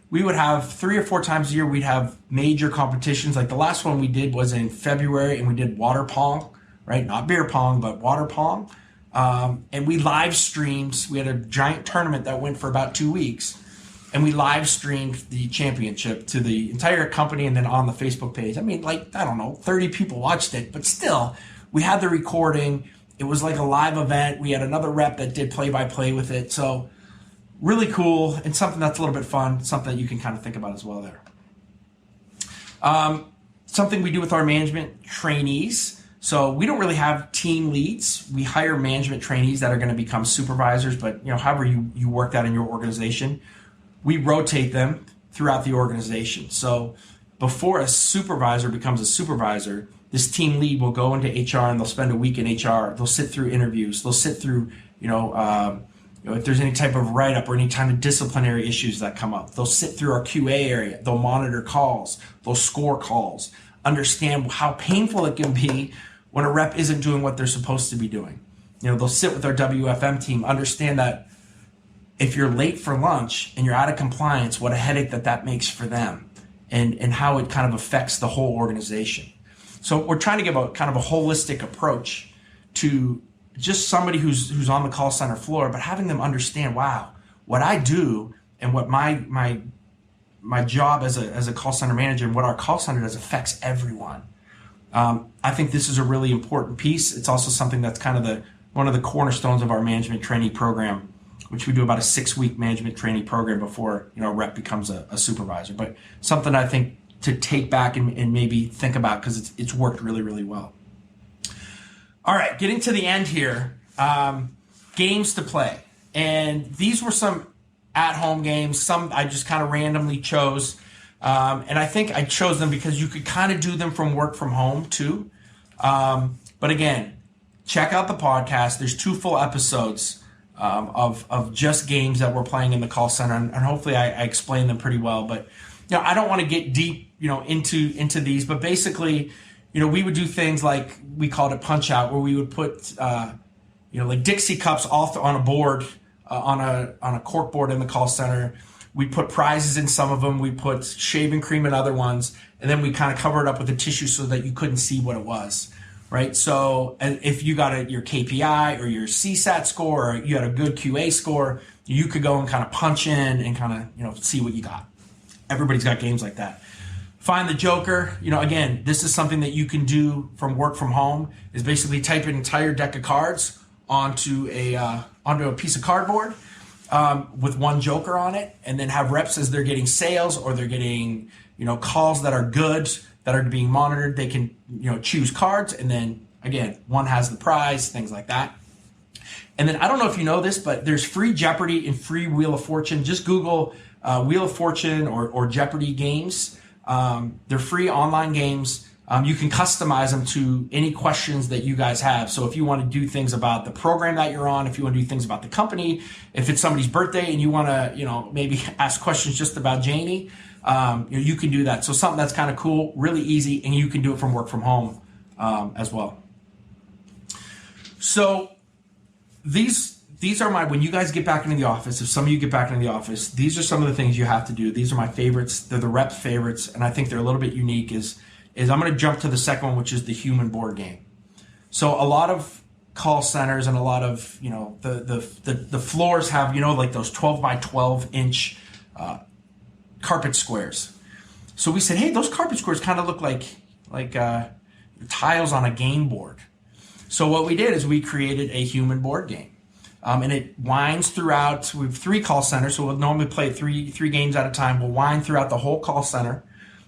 we would have 3 or 4 times a year, we'd have major competitions. Like the last one we did was in February, and we did water pong, right? Not beer pong, but water pong. And we live streamed. We had a giant tournament that went for about 2 weeks, and we live streamed the championship to the entire company and then on the Facebook page. I mean, 30 people watched it, but still, we had the recording. It was like a live event. We had another rep that did play-by-play with it. So really cool, and something that's a little bit fun, something that you can kind of think about as well there. Something we do with our management trainees. So we don't really have team leads. We hire management trainees that are going to become supervisors, but however you work that in your organization, we rotate them throughout the organization. So before a supervisor becomes a supervisor, this team lead will go into HR and they'll spend a week in HR. They'll sit through interviews. They'll sit through, if there's any type of write-up or any kind of disciplinary issues that come up. They'll sit through our QA area. They'll monitor calls. They'll score calls. Understand how painful it can be when a rep isn't doing what they're supposed to be doing. They'll sit with our WFM team, understand that if you're late for lunch and you're out of compliance, what a headache that makes for them, and how it kind of affects the whole organization. So we're trying to give a kind of a holistic approach to just somebody who's on the call center floor, but having them understand, wow, what I do and what my job as a call center manager and what our call center does affects everyone. I think this is a really important piece. It's also something that's kind of one of the cornerstones of our management trainee program, which we do about a 6-week management trainee program before a rep becomes a supervisor. But something I think to take back and maybe think about, because it's worked really, really well. All right, getting to the end here, games to play. And these were some at-home games. Some I just kind of randomly chose. And I think I chose them because you could kind of do them from work from home too. But again, check out the podcast. There's 2 full episodes of just games that we're playing in the call center. And hopefully I explained them pretty well. But I don't want to get deep into these. But basically, we would do things like, we called it punch out, where we would put, like Dixie cups all on a board, on a cork board in the call center. We put prizes in some of them. We put shaving cream in other ones. And then we kind of cover it up with a tissue so that you couldn't see what it was, right? So if you got your KPI or your CSAT score, or you had a good QA score, you could go and kind of punch in and kind of, see what you got. Everybody's got games like that. Find the Joker. Again, this is something that you can do from work from home, is basically type an entire deck of cards onto a piece of cardboard with one Joker on it, and then have reps, as they're getting sales or they're getting, calls that are good, that are being monitored, they can, choose cards, and then again, one has the prize, things like that. And then I don't know if you know this, but there's free Jeopardy and free Wheel of Fortune. Just Google Wheel of Fortune or Jeopardy games. They're free online games. You can customize them to any questions that you guys have. So if you want to do things about the program that you're on, if you want to do things about the company, if it's somebody's birthday and you want to, maybe ask questions just about Janie, you can do that. So something that's kind of cool, really easy, and you can do it from work from home as well. So these are when you guys get back into the office, if some of you get back into the office, these are some of the things you have to do. These are my favorites. They're the rep favorites, and I think they're a little bit unique is I'm going to jump to the second one, which is the human board game. So a lot of call centers and a lot of, the floors have, like those 12 by 12 inch carpet squares. So we said, hey, those carpet squares kind of look like tiles on a game board. So what we did is we created a human board game. And it winds throughout. We have 3 call centers, so we'll normally play three games at a time. We'll wind throughout the whole call center.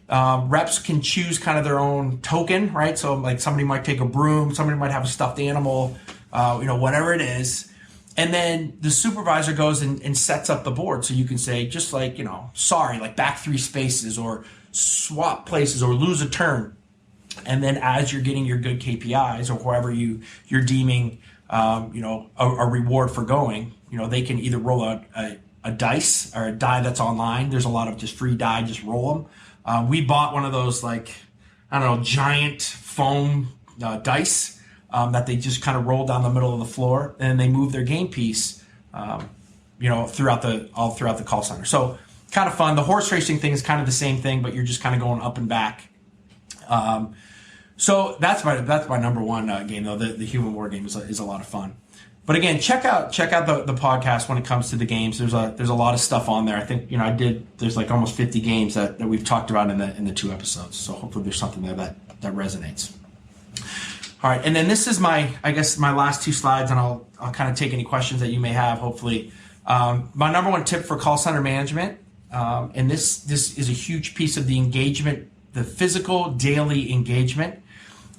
Reps can choose kind of their own token, right? So like somebody might take a broom, somebody might have a stuffed animal, whatever it is. And then the supervisor goes and sets up the board. So you can say just like, sorry, like back 3 spaces or swap places or lose a turn. And then as you're getting your good KPIs or wherever you're deeming, a reward for going, they can either roll a dice or a die that's online. There's a lot of just free die, just roll them. We bought one of those giant foam dice that they just kind of roll down the middle of the floor, and then they move their game piece, throughout the call center. So kind of fun. The horse racing thing is kind of the same thing, but you're just kind of going up and back. So that's my number one game though. The human war game is a lot of fun. But again, check out the podcast when it comes to the games. There's a lot of stuff on there. I think there's like almost 50 games that we've talked about in the 2 episodes. So hopefully there's something there that resonates. All right, and then this is my last 2 slides, and I'll kind of take any questions that you may have. Hopefully, my number 1 tip for call center management, and this is a huge piece of the engagement, the physical daily engagement,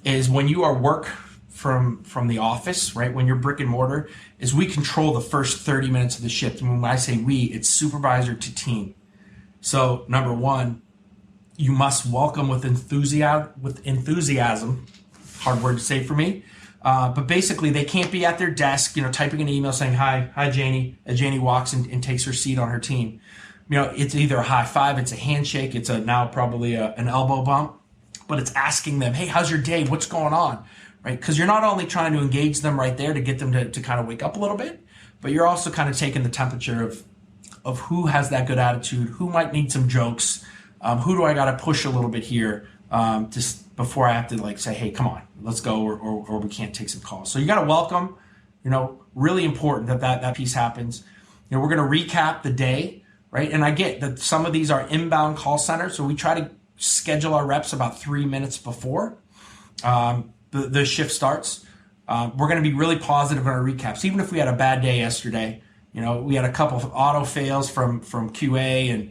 is when you are work from the office, right? When you're brick and mortar, is we control the first 30 minutes of the shift. And when I say we, it's supervisor to team. So number 1, you must welcome with enthusiasm. Hard word to say for me. But basically they can't be at their desk, typing an email saying, hi, Janie, as Janie walks and takes her seat on her team. It's either a high five, it's a handshake, it's now probably an elbow bump, but it's asking them, hey, how's your day? What's going on? Right? Because you're not only trying to engage them right there to get them to kind of wake up a little bit, but you're also kind of taking the temperature of who has that good attitude, who might need some jokes, who do I got to push a little bit here, just before I have to say, hey, come on, let's go, or we can't take some calls. So you got to welcome, really important that piece happens. We're going to recap the day, right? And I get that some of these are inbound call centers, so we try to schedule our reps about 3 minutes before the shift starts. We're going to be really positive in our recaps. Even if we had a bad day yesterday, we had a couple of auto fails from QA, and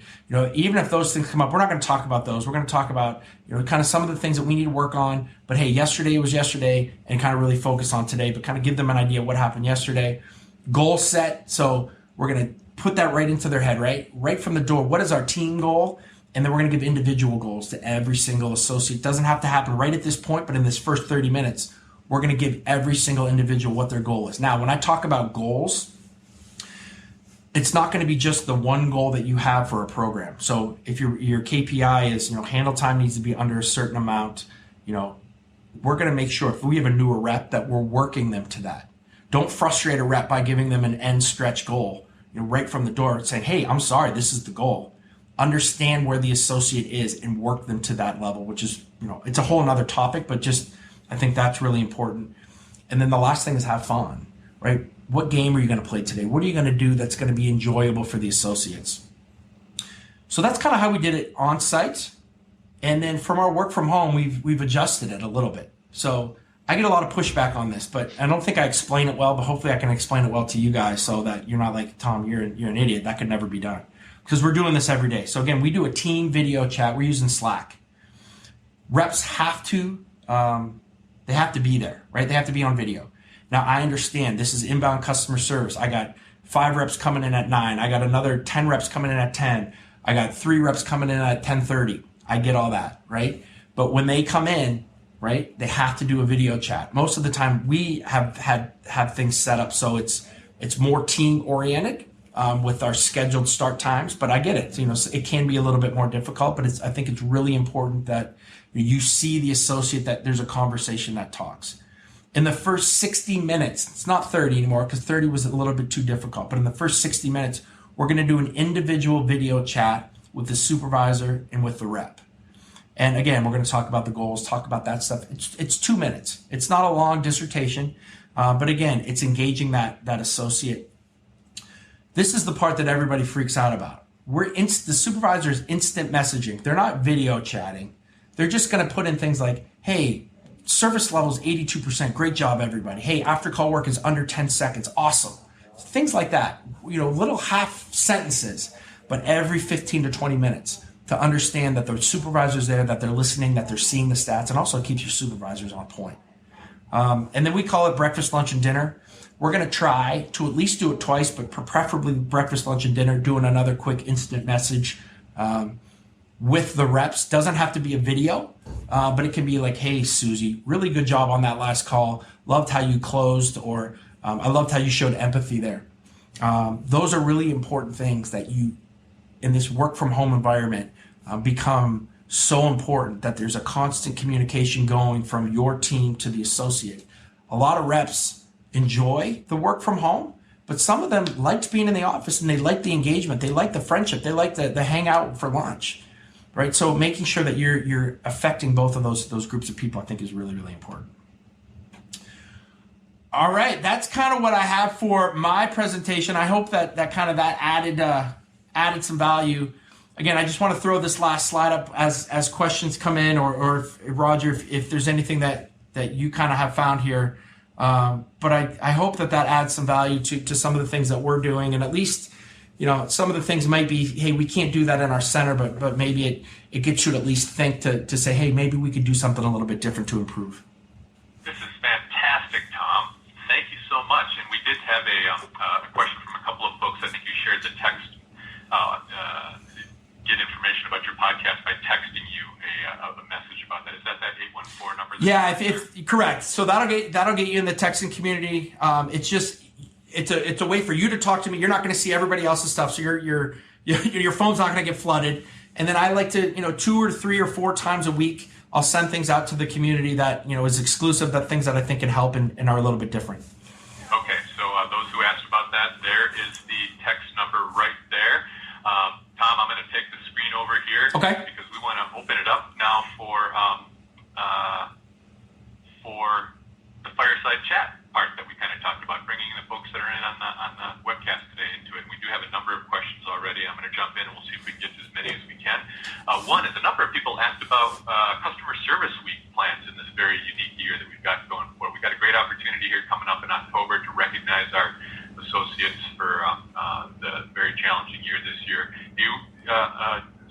even if those things come up, we're not going to talk about those. We're going to talk about kind of some of the things that we need to work on. But hey, yesterday was yesterday, and kind of really focus on today, but kind of give them an idea of what happened yesterday. Goal set. So we're going to put that right into their head, right from the door. What is our team goal? And then we're going to give individual goals to every single associate. It doesn't have to happen right at this point, but in this first 30 minutes, we're going to give every single individual what their goal is. Now, when I talk about goals, it's not going to be just the one goal that you have for a program. So if your KPI is, handle time needs to be under a certain amount, we're going to make sure if we have a newer rep that we're working them to that. Don't frustrate a rep by giving them an end stretch goal, right from the door, saying, hey, I'm sorry, this is the goal. Understand where the associate is and work them to that level, which is, it's a whole nother topic, but just, I think that's really important. And then the last thing is have fun, right? What game are you going to play today? What are you going to do that's going to be enjoyable for the associates? So that's kind of how we did it on site. And then from our work from home, we've adjusted it a little bit. So I get a lot of pushback on this, but I don't think I explain it well, but hopefully I can explain it well to you guys so that you're not like, Tom, you're an idiot. That could never be done. Because we're doing this every day. So again, we do a team video chat. We're using Slack. Reps have to, they have to be there, right? They have to be on video. Now, I understand this is inbound customer service. I got 5 reps coming in at 9. I got another 10 reps coming in at 10. I got 3 reps coming in at 10:30. I get all that, right? But when they come in, right, they have to do a video chat. Most of the time we have things set up so it's more team oriented with our scheduled start times. But I get it. It can be a little bit more difficult, but I think it's really important that you see the associate, that there's a conversation that talks. In the first 60 minutes, it's not 30 anymore because 30 was a little bit too difficult, but in the first 60 minutes, we're going to do an individual video chat with the supervisor and with the rep. And again, we're going to talk about the goals, talk about that stuff. It's 2 minutes. It's not a long dissertation, but again, it's engaging that associate. This is the part that everybody freaks out about. The supervisor's instant messaging. They're not video chatting. They're just going to put in things like, hey, service level is 82%. Great job, everybody. Hey, after call work is under 10 seconds. Awesome. Things like that. Little half sentences, but every 15 to 20 minutes to understand that the supervisor's there, that they're listening, that they're seeing the stats, and also keeps your supervisors on point. And then we call it breakfast, lunch, and dinner. We're going to try to at least do it twice, but preferably breakfast, lunch, and dinner, doing another quick instant message with the reps. Doesn't have to be a video, but it can be like, hey, Susie, really good job on that last call. Loved how you closed, or I loved how you showed empathy there. Those are really important things that you, in this work from home environment, become so important, that there's a constant communication going from your team to the associate. A lot of reps enjoy the work from home, but some of them liked being in the office, and they like the engagement. They like the friendship. They like the hangout for lunch, right? So making sure that you're affecting both of those groups of people, I think, is really, really important. All right, that's kind of what I have for my presentation. I hope that added some value. Again, I just want to throw this last slide up as questions come in, or if, Roger, if there's anything that you kind of have found here. But I hope that adds some value to some of the things that we're doing, and at least, some of the things might be, hey, we can't do that in our center, but maybe it gets you to at least think to say, hey, maybe we could do something a little bit different to improve. This is fantastic, Tom. Thank you so much. And we did have a question from a couple of folks. I think you shared the text, get information about your podcast by texting you a message about that. Is that 814 number? Yeah, if correct. So that'll get you in the texting community. It's a way for you to talk to me. You're not going to see everybody else's stuff, so your phone's not going to get flooded. And then I like to 2 or 3 or 4 times a week, I'll send things out to the community that is exclusive, that things that I think can help and are a little bit different. Okay, so those who asked about that, there is the text number right there. Tom, I'm going to take the screen over here, okay, because we want to open it up now for the fireside chat part that we kind of talked about, bringing the folks that are in on the webcast today into it. We do have a number of questions already. I'm going to jump in and we'll see if we can get to as many as we can. One is a number of people asked about customer service week plans in this very unique year that we've got going forward. We've got a great opportunity here coming up in October to recognize our associates for the very challenging year this year. Do you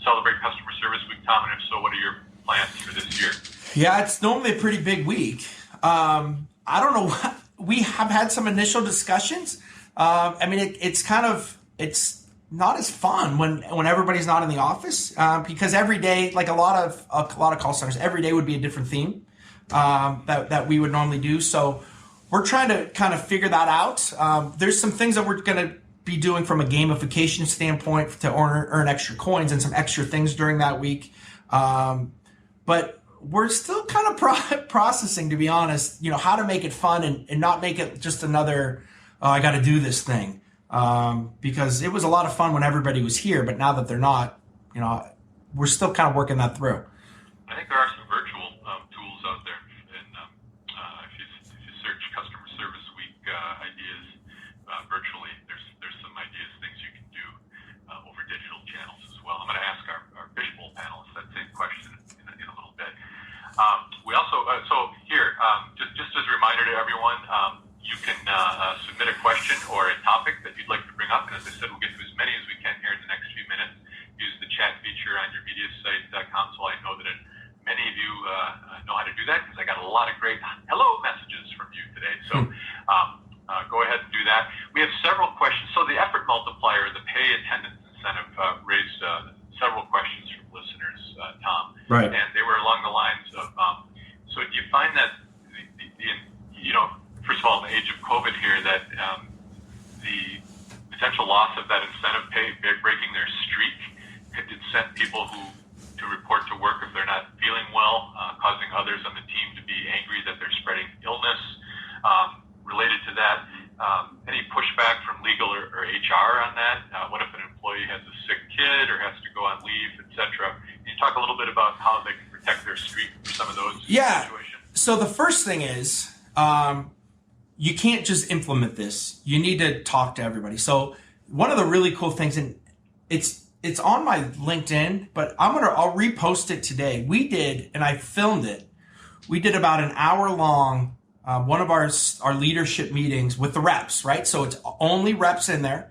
celebrate customer service week, Tom? And if so, what are your plans for this year? Yeah, it's normally a pretty big week. I don't know. We have had some initial discussions. It's not as fun when everybody's not in the office, because every day, like a lot of call centers, every day would be a different theme that we would normally do. So we're trying to kind of figure that out. There's some things that we're going to be doing from a gamification standpoint to earn extra coins and some extra things during that week. But we're still kind of processing, to be honest, how to make it fun and not make it just another, I got to do this thing. Because it was a lot of fun when everybody was here, but now that they're not, we're still kind of working that through. I think there are some virtual tools out there, and if you search customer service week ideas virtually, there's some ideas, things you can do over digital channels as well. I'm going to ask our fishbowl panelists that same question in a little bit. We also, just as a reminder to everyone, you can submit a question or a topic that you'd like to bring up. And as I said, we'll get to as many as we can here in the next few minutes. Use the chat feature on your mediasite console. I know that many of you know how to do that, because I got a lot of great hello messages from you today. So pay attendance incentive raised several questions from listeners, Tom. Right. And they were along the lines of, so do you find that, first of all, in the age of COVID here, that the potential loss of that incentive pay, breaking their streak, could incent people to report to work if they're not feeling well, causing others on the team to be angry that they're spreading illness. Related to that, any pushback from legal or HR on that? What if an employee has a sick kid or has to go on leave, et cetera? Can you talk a little bit about how they can protect their streak from some of those situations? So the first thing is, you can't just implement this. You need to talk to everybody. So one of the really cool things, and it's on my LinkedIn, but I'll repost it today. We did, and I filmed it. We did about an hour long, one of our leadership meetings with the reps, right? So it's only reps in there.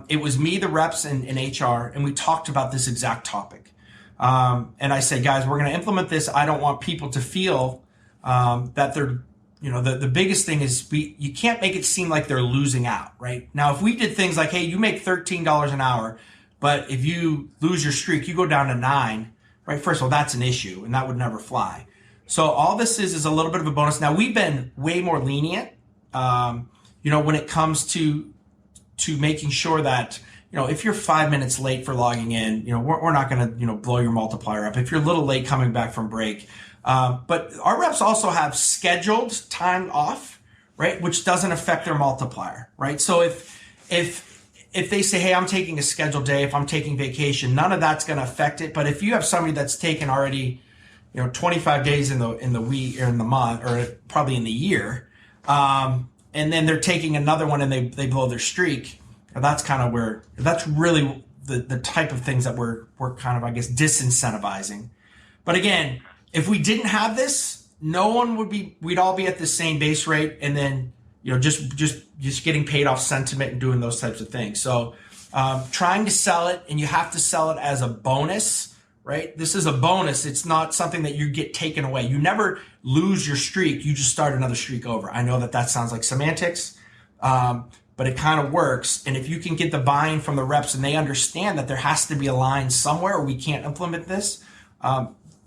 It was me, the reps, and HR, and we talked about this exact topic. And I said, guys, we're going to implement this. I don't want people to feel that they're, the biggest thing is you can't make it seem like they're losing out, right? Now, if we did things like, hey, you make $13 an hour, but if you lose your streak, you go down to 9, right? First of all, that's an issue, and that would never fly. So all this is a little bit of a bonus. Now, we've been way more lenient, when it comes to making sure that, if you're 5 minutes late for logging in, we're not going to, blow your multiplier up. If you're a little late coming back from break. But our reps also have scheduled time off, right? Which doesn't affect their multiplier, right? So if they say, hey, I'm taking a scheduled day, if I'm taking vacation, none of that's going to affect it. But if you have somebody that's taken already, 25 days in the week or in the month, or probably in the year, and then they're taking another one and they blow their streak, that's kind of that's really the type of things that we're kind of, I guess, disincentivizing. But again, if we didn't have this, we'd all be at the same base rate, and then, just getting paid off sentiment and doing those types of things. So trying to sell it, and you have to sell it as a bonus, right? This is a bonus. It's not something that you get taken away. You never lose your streak. You just start another streak over. I know that sounds like semantics, but it kind of works. And if you can get the buy-in from the reps and they understand that there has to be a line somewhere or we can't implement this,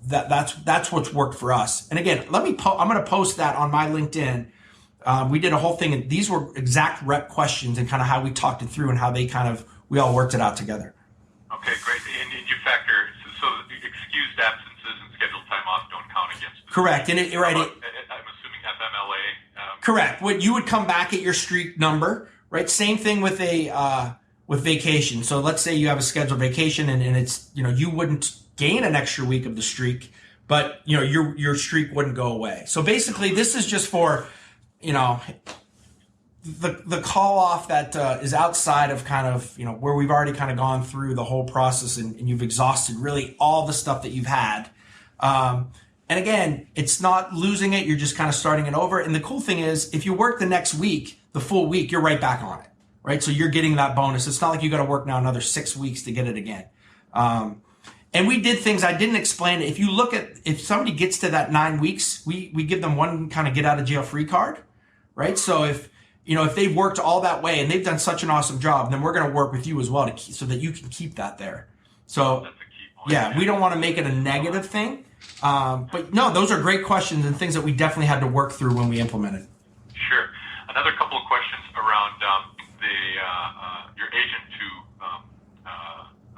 that's what's worked for us. And again, I'm going to post that on my LinkedIn. We did a whole thing, and these were exact rep questions and kind of how we talked it through and how we all worked it out together. Okay, great. And you factor, so the excused absences and scheduled time off don't count against this. Correct. And I'm assuming FMLA. Correct. What you would come back at your streak number, right? Same thing with with vacation. So let's say you have a scheduled vacation and it's, you wouldn't gain an extra week of the streak, but your streak wouldn't go away. So basically this is just for, the call off that is outside of kind of, where we've already kind of gone through the whole process and you've exhausted really all the stuff that you've had. And again, it's not losing it. You're just kind of starting it over. And the cool thing is if you work the next week, the full week, you're right back on it, right? So you're getting that bonus. It's not like you got to work now another 6 weeks to get it again. And we did things I didn't explain. If somebody gets to that 9 weeks, we give them one kind of get out of jail free card, right? So if they've worked all that way and they've done such an awesome job, then we're going to work with you as well so that you can keep that there. So that's a key point. Yeah, we don't want to make it a negative thing. But no, those are great questions and things that we definitely had to work through when we implemented. Sure. Another couple of questions around your agent to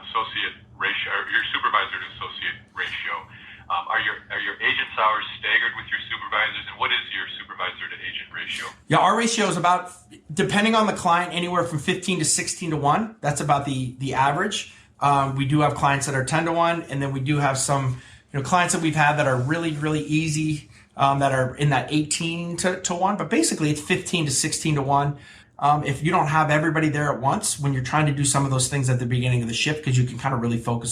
associate ratio, or your supervisor to associate ratio. Are your agent's hours staggered with your supervisors, and what is your supervisor to agent ratio? Yeah, our ratio is about, depending on the client, anywhere from 15 to 16 to 1. That's about the average. We do have clients that are 10 to 1, and then we do have some clients that we've had that are really, really easy, that are in that 18 to 1. But basically, it's 15 to 16 to 1. If you don't have everybody there at once, when you're trying to do some of those things at the beginning of the shift, because you can kind of really focus on